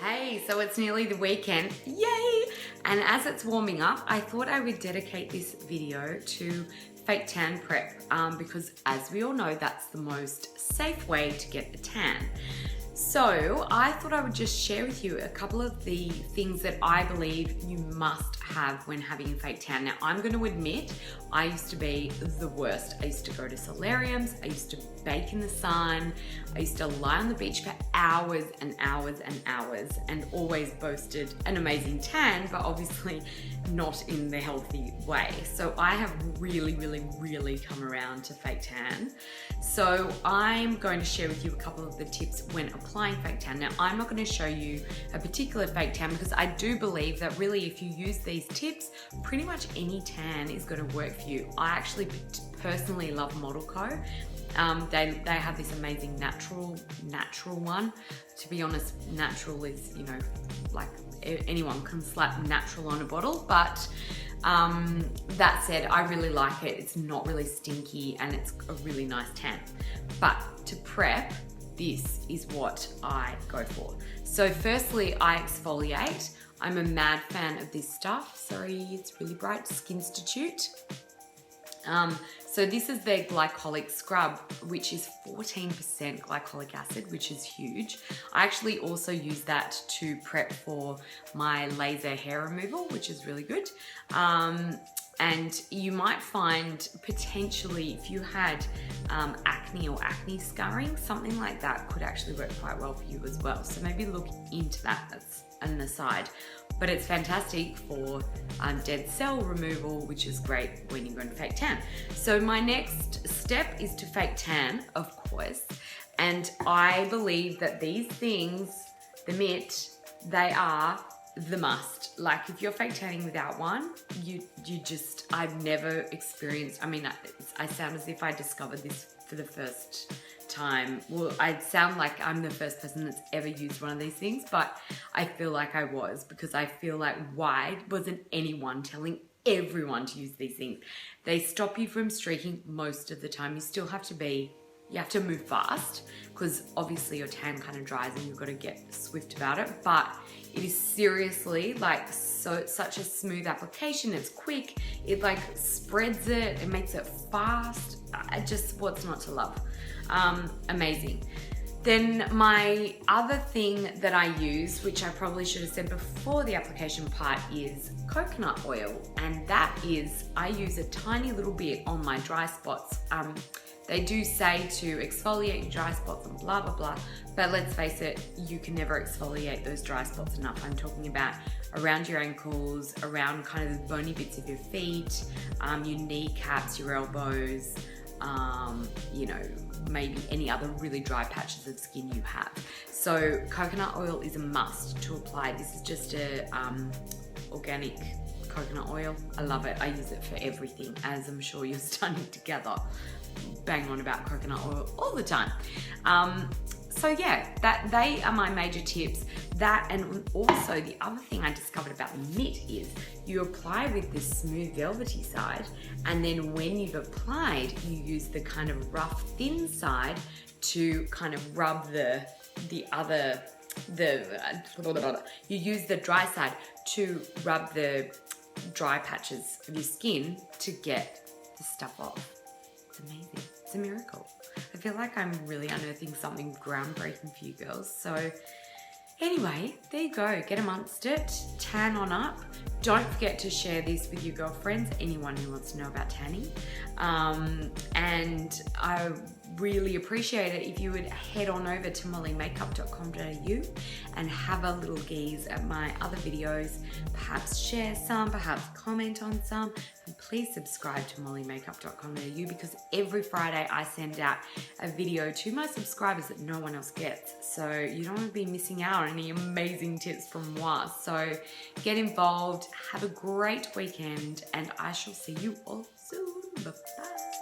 Hey, so it's nearly the weekend, yay! And as it's warming up, I thought I would dedicate this video to fake tan prep because as we all know, that's the most safe way to get a tan. So I thought I would just share with you a couple of the things that I believe you must have when having a fake tan. Now, I'm going to admit, I used to be the worst. I used to go to solariums, I used to bake in the sun, I used to lie on the beach for hours and hours and hours and always boasted an amazing tan, but obviously not in the healthy way. So I have really come around to fake tan. So I'm going to share with you a couple of the tips when applying fake tan. Now, I'm not going to show you a particular fake tan because I do believe that really if you use these tips, pretty much any tan is going to work for you. I actually personally love Model Co. They have this amazing natural one. To be honest, natural is, you know, like anyone can slap natural on a bottle, but that said, I really like it. It's not really stinky and it's a really nice tan. But to prep, this is what I go for. So firstly, I exfoliate. I'm a mad fan of this stuff. Sorry, it's really bright. Skin Institute. So this is their glycolic scrub, which is 14% glycolic acid, which is huge. I actually also use that to prep for my laser hair removal, which is really good. And you might find potentially if you had acne or acne scarring, something like that could actually work quite well for you as well. So maybe look into that. That's an aside. But it's fantastic for dead cell removal, which is great when you're going to fake tan. So my next step is to fake tan, of course. And I believe that these things, the mitt, they are the must. Like if you're fake tanning without one, you just, I've never experienced, I mean, I sound as if I discovered this for the first time. Well, I sound like I'm the first person that's ever used one of these things, but I feel like I was, because I feel like why wasn't anyone telling everyone to use these things? They stop you from streaking most of the time. You still have to you have to move fast because obviously your tan kind of dries and you've got to get swift about it, but it is seriously like such a smooth application. It's quick, it like spreads it makes it fast. Just what's not to love. Amazing. Then my other thing that I use, which I probably should have said before the application part, is coconut oil. And that is, I use a tiny little bit on my dry spots. They do say to exfoliate your dry spots and blah, blah, blah. But let's face it, you can never exfoliate those dry spots enough. I'm talking about around your ankles, around kind of the bony bits of your feet, your kneecaps, your elbows, you know, maybe any other really dry patches of skin you have. So coconut oil is a must to apply. This is just a organic coconut oil. I love it. I use it for everything, as I'm sure you're starting to gather. Bang on about coconut oil all the time. So yeah, they are my major tips. That, and also the other thing I discovered about the mitt is you apply with this smooth velvety side, and then when you've applied, you use the kind of rough thin side to kind of rub you use the dry side to rub the dry patches of your skin to get the stuff off. It's amazing. It's a miracle. I feel like I'm really unearthing something groundbreaking for you girls. So anyway, there you go. Get amongst it. Tan on up. Don't forget to share this with your girlfriends, anyone who wants to know about tanning. And I really appreciate it if you would head on over to mollymakeup.com.au and have a little gaze at my other videos. Perhaps share some, perhaps comment on some. And please subscribe to mollymakeup.com.au because every Friday I send out a video to my subscribers that no one else gets. So you don't want to be missing out on any amazing tips from moi. So get involved, have a great weekend, and I shall see you all soon. Bye-bye.